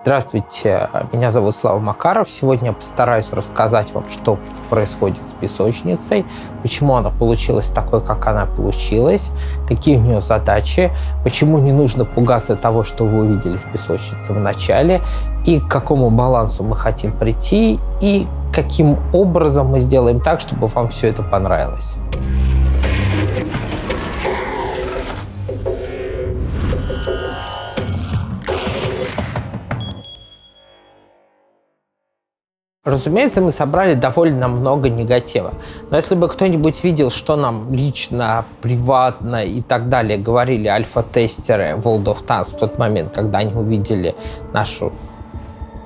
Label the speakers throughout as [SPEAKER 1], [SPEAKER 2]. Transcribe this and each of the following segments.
[SPEAKER 1] Здравствуйте, меня зовут Слава Макаров. Сегодня я постараюсь рассказать вам, что происходит с песочницей, почему она получилась такой, как она получилась, какие у нее задачи, почему не нужно пугаться того, что вы увидели в песочнице в начале, и к какому балансу мы хотим прийти, и каким образом мы сделаем так, чтобы вам все это понравилось. Разумеется, мы собрали довольно много негатива. Но если бы кто-нибудь видел, что нам лично, приватно и так далее говорили альфа-тестеры World of Tanks в тот момент, когда они увидели нашу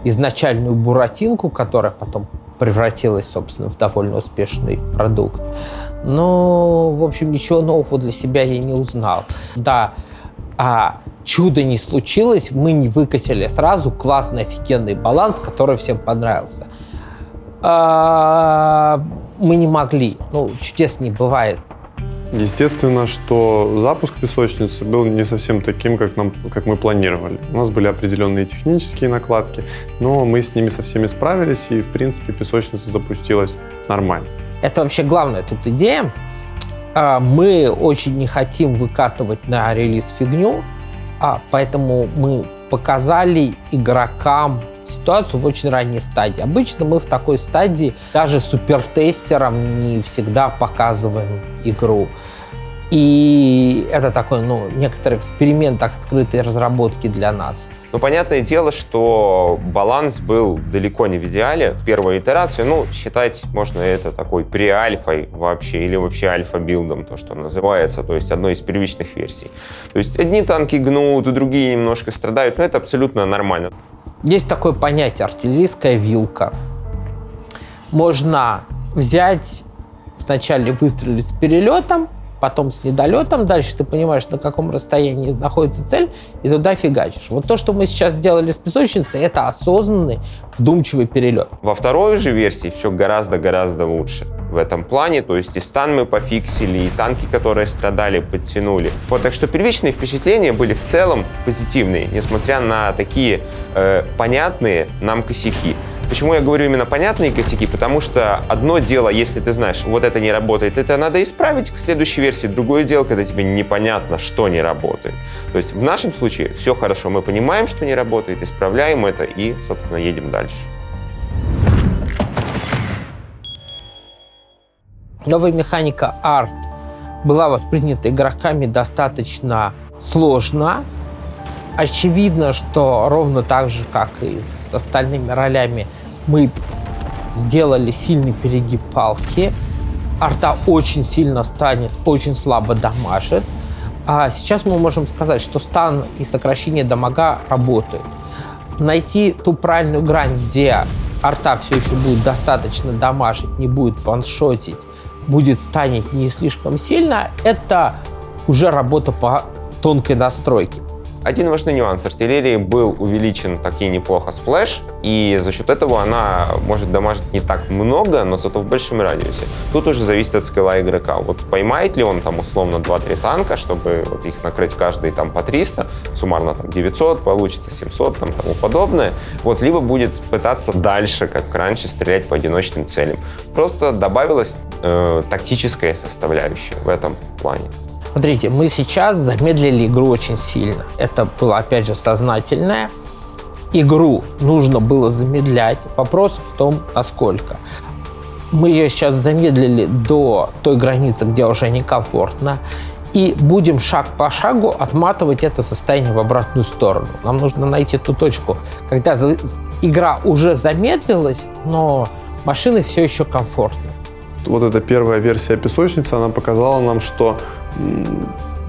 [SPEAKER 1] изначальную буратинку, которая потом превратилась, собственно, в довольно успешный продукт. Но, в общем, ничего нового для себя я не узнал. Да, чудо не случилось, мы не выкатили сразу классный, офигенный баланс, который всем понравился. Мы не могли, чудес не бывает.
[SPEAKER 2] Естественно, что запуск песочницы был не совсем таким, как мы планировали. У нас были определенные технические накладки, но мы с ними со всеми справились, и, в принципе, песочница запустилась нормально.
[SPEAKER 1] Это вообще главная тут идея. Мы очень не хотим выкатывать на релиз фигню, поэтому мы показали игрокам ситуацию в очень ранней стадии. Обычно мы в такой стадии даже супертестерам не всегда показываем игру. И это такой, некоторый эксперимент открытой разработки для нас.
[SPEAKER 3] Понятное дело, что баланс был далеко не в идеале. Первую итерацию, считать можно это такой pre-альфой вообще, или вообще альфа-билдом, то, что называется, то есть одной из первичных версий. То есть одни танки гнут, другие немножко страдают, но это абсолютно нормально.
[SPEAKER 1] Есть такое понятие артиллерийская вилка. Можно взять, вначале выстрелить с перелетом, потом с недолетом, дальше ты понимаешь, на каком расстоянии находится цель, и туда фигачишь. Вот то, что мы сейчас сделали с песочницей, это осознанный, вдумчивый перелет.
[SPEAKER 3] Во второй же версии все гораздо-гораздо лучше в этом плане. То есть и стан мы пофиксили, и танки, которые страдали, подтянули. Так что первичные впечатления были в целом позитивные, несмотря на такие понятные нам косяки. Почему я говорю именно понятные косяки? Потому что одно дело, если ты знаешь, вот это не работает, это надо исправить к следующей версии. Другое дело, когда тебе непонятно, что не работает. То есть в нашем случае все хорошо, мы понимаем, что не работает, исправляем это и, собственно, едем дальше.
[SPEAKER 1] Новая механика ART была воспринята игроками достаточно сложно. Очевидно, что ровно так же, как и с остальными ролями, мы сделали сильный перегиб палки. Арта очень сильно станет, очень слабо дамажит. А сейчас мы можем сказать, что стан и сокращение дамага работают. Найти ту правильную грань, где арта все еще будет достаточно дамажить, не будет ваншотить, будет станить не слишком сильно, это уже работа по тонкой настройке.
[SPEAKER 3] Один важный нюанс. Артиллерии был увеличен таки неплохо сплэш, и за счет этого она может дамажить не так много, но зато в большом радиусе. Тут уже зависит от скилла игрока. Поймает ли он условно 2-3 танка, чтобы их накрыть каждый по 300, суммарно 900, получится 700, тому подобное. Либо будет пытаться дальше, как раньше, стрелять по одиночным целям. Просто добавилась тактическая составляющая в этом плане.
[SPEAKER 1] Смотрите, мы сейчас замедлили игру очень сильно. Это было, опять же, сознательное. Игру нужно было замедлять. Вопрос в том, насколько. Мы ее сейчас замедлили до той границы, где уже некомфортно. И будем шаг по шагу отматывать это состояние в обратную сторону. Нам нужно найти ту точку, когда игра уже замедлилась, но машины все еще комфортны.
[SPEAKER 2] Эта первая версия песочницы, она показала нам, что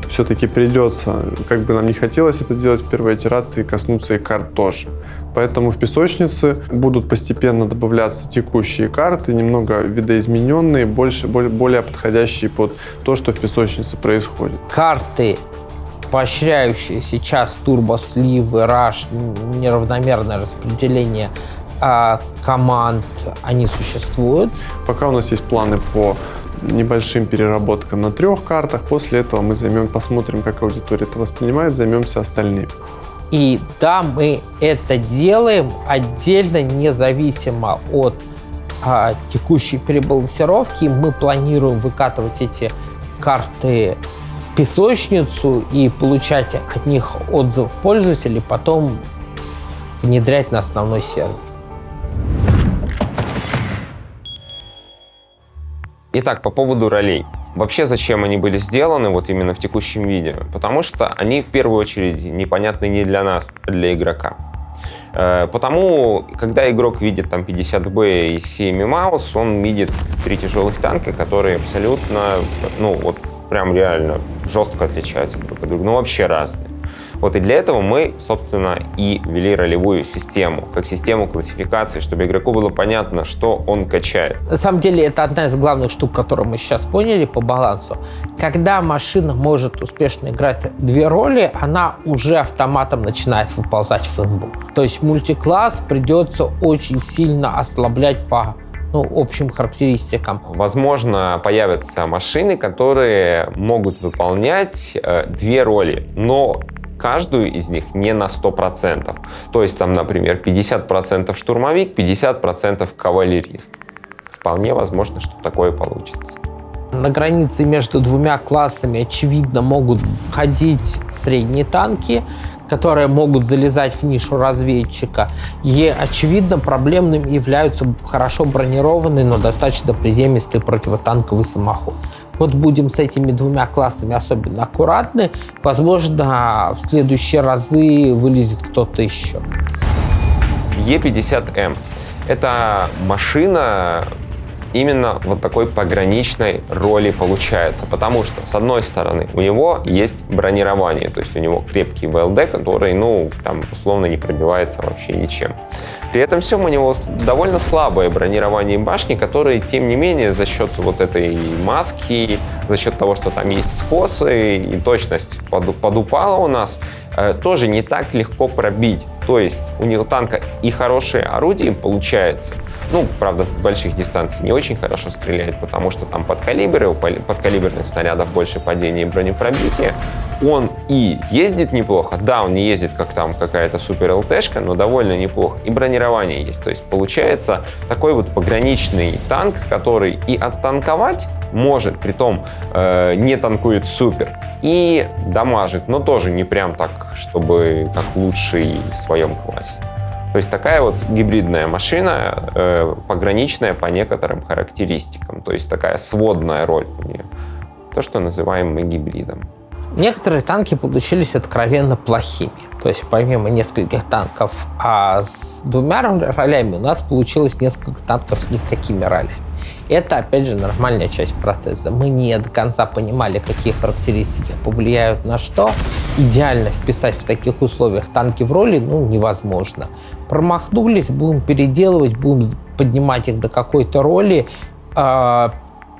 [SPEAKER 2] все-таки придется, как бы нам не хотелось это делать в первой итерации, коснуться и карт тоже. Поэтому в песочнице будут постепенно добавляться текущие карты, немного видоизмененные, более подходящие под то, что в песочнице происходит.
[SPEAKER 1] Карты, поощряющие сейчас турбосливы, раш, неравномерное распределение команд, они существуют.
[SPEAKER 2] Пока у нас есть планы по небольшим переработкам на 3 картах. После этого мы посмотрим, как аудитория это воспринимает, займемся остальными.
[SPEAKER 1] И да, мы это делаем отдельно, независимо от текущей перебалансировки. Мы планируем выкатывать эти карты в песочницу и получать от них отзыв пользователей, потом внедрять на основной сервер.
[SPEAKER 3] Итак, по поводу ролей. Вообще, зачем они были сделаны вот именно в текущем виде? Потому что они в первую очередь непонятны не для нас, а для игрока. Потому, когда игрок видит там 50Б и 7 Маус, он видит 3 тяжелых танка, которые абсолютно, ну вот прям реально жестко отличаются друг от друга, ну вообще разные. Вот и для этого мы, собственно, и ввели ролевую систему, как систему классификации, чтобы игроку было понятно, что он качает.
[SPEAKER 1] На самом деле, это одна из главных штук, которую мы сейчас поняли по балансу. Когда машина может успешно играть 2 роли, она уже автоматом начинает выползать в инбу. То есть мультикласс придется очень сильно ослаблять по общим характеристикам.
[SPEAKER 3] Возможно, появятся машины, которые могут выполнять 2 роли, но каждую из них не на 100%. То есть там, например, 50% штурмовик, 50% кавалерист. Вполне возможно, что такое получится.
[SPEAKER 1] На границе между 2 классами, очевидно, могут ходить средние танки, которые могут залезать в нишу разведчика. И, очевидно, проблемным являются хорошо бронированные, но достаточно приземистый противотанковый самоход. Вот будем с этими 2 классами особенно аккуратны. Возможно, в следующие разы вылезет кто-то еще.
[SPEAKER 3] Е-50М. Это машина именно вот такой пограничной роли получается, потому что, с одной стороны, у него есть бронирование, то есть у него крепкий ВЛД, который, там, условно, не пробивается вообще ничем. При этом всем у него довольно слабое бронирование башни, которые, тем не менее, за счет вот этой маски, за счет того, что там есть скосы и точность подупала у нас, тоже не так легко пробить. То есть у него танка и хорошее орудие получается. Правда, с больших дистанций не очень хорошо стреляет, потому что там подкалибры, у подкалиберных снарядов больше падения и бронепробития. Он и ездит неплохо. Да, он не ездит как там какая-то супер ЛТшка, но довольно неплохо. И бронирование есть. То есть получается такой вот пограничный танк, который и оттанковать может, притом не танкует супер, и дамажит, но тоже не прям так, чтобы как лучший в своем классе. То есть такая вот гибридная машина, пограничная по некоторым характеристикам, то есть такая сводная роль у нее. То, что называем мы гибридом.
[SPEAKER 1] Некоторые танки получились откровенно плохими. То есть помимо нескольких танков с 2 ролями, у нас получилось несколько танков с никакими ролями. Это, опять же, нормальная часть процесса. Мы не до конца понимали, какие характеристики повлияют на что. Идеально вписать в таких условиях танки в роли невозможно. Промахнулись, будем переделывать, будем поднимать их до какой-то роли,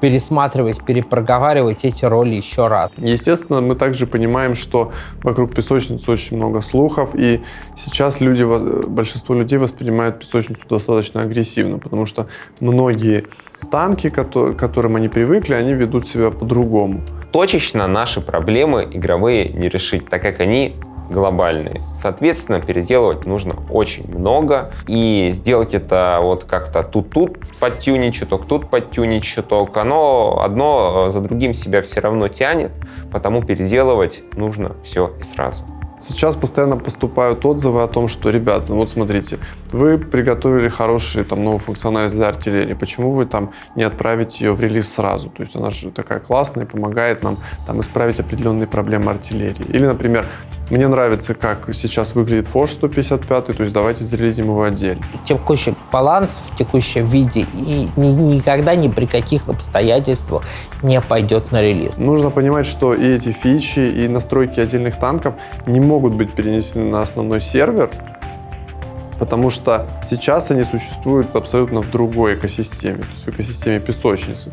[SPEAKER 1] пересматривать, перепроговаривать эти роли еще раз.
[SPEAKER 2] Естественно, мы также понимаем, что вокруг песочницы очень много слухов, и сейчас большинство людей воспринимают песочницу достаточно агрессивно, потому что многие танки, к которым они привыкли, они ведут себя по-другому.
[SPEAKER 3] Точечно наши проблемы игровые не решить, так как они глобальные. Соответственно, переделывать нужно очень много, и сделать это вот как-то тут подтюнить чуток, тут подтюнить чуток, оно одно за другим себя все равно тянет, потому переделывать нужно все и сразу.
[SPEAKER 2] Сейчас постоянно поступают отзывы о том, что, ребята, вот смотрите, вы приготовили хорошую новую функциональность для артиллерии, почему вы не отправите ее в релиз сразу? То есть она же такая классная и помогает нам исправить определенные проблемы артиллерии. Или, например, мне нравится, как сейчас выглядит Форж 155, то есть давайте зарелизим его отдельно.
[SPEAKER 1] Текущий баланс в текущем виде и никогда ни при каких обстоятельствах не пойдет на релиз.
[SPEAKER 2] Нужно понимать, что и эти фичи, и настройки отдельных танков не могут быть перенесены на основной сервер, потому что сейчас они существуют абсолютно в другой экосистеме, то есть в экосистеме песочницы.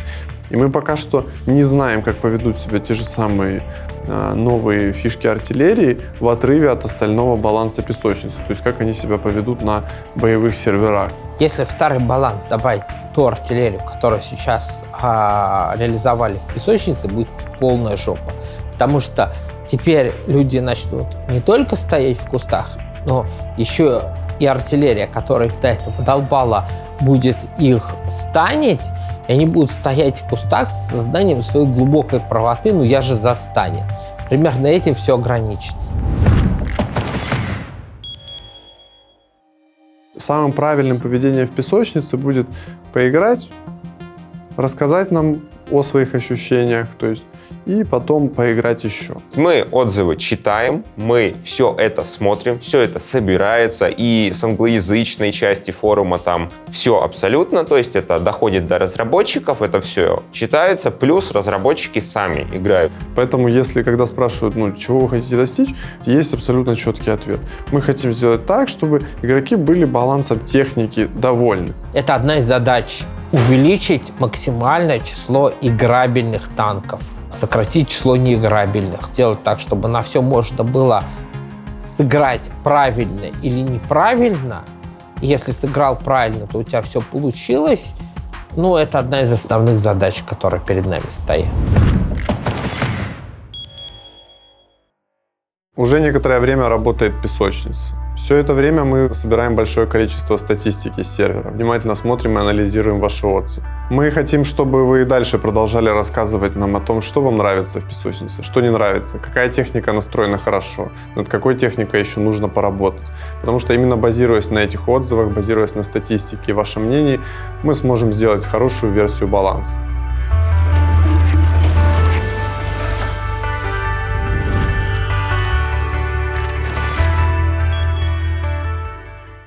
[SPEAKER 2] И мы пока что не знаем, как поведут себя те же самые новые фишки артиллерии в отрыве от остального баланса песочницы, то есть как они себя поведут на боевых серверах.
[SPEAKER 1] Если в старый баланс добавить ту артиллерию, которую сейчас реализовали в песочнице, будет полная жопа. Потому что теперь люди начнут не только стоять в кустах, но еще и артиллерия, которая их до этого долбала, будет их станить, и они будут стоять в кустах с созданием своей глубокой правоты, ну я же застанет. Примерно этим все ограничится.
[SPEAKER 2] Самым правильным поведением в песочнице будет поиграть, рассказать нам о своих ощущениях, то есть и потом поиграть еще.
[SPEAKER 3] Мы отзывы читаем, мы все это смотрим, все это собирается, и с англоязычной части форума там все абсолютно, то есть это доходит до разработчиков, это все читается, плюс разработчики сами играют.
[SPEAKER 2] Поэтому, если когда спрашивают, ну, чего вы хотите достичь, есть абсолютно четкий ответ. Мы хотим сделать так, чтобы игроки были балансом техники довольны.
[SPEAKER 1] Это одна из задач – увеличить максимальное число играбельных танков, сократить число неиграбельных, сделать так, чтобы на все можно было сыграть правильно или неправильно. Если сыграл правильно, то у тебя все получилось. Ну, это одна из основных задач, которая перед нами стоит.
[SPEAKER 2] Уже некоторое время работает песочница. Все это время мы собираем большое количество статистики с сервера, внимательно смотрим и анализируем ваши отзывы. Мы хотим, чтобы вы и дальше продолжали рассказывать нам о том, что вам нравится в песочнице, что не нравится, какая техника настроена хорошо, над какой техникой еще нужно поработать. Потому что именно базируясь на этих отзывах, базируясь на статистике и вашем мнении, мы сможем сделать хорошую версию баланса.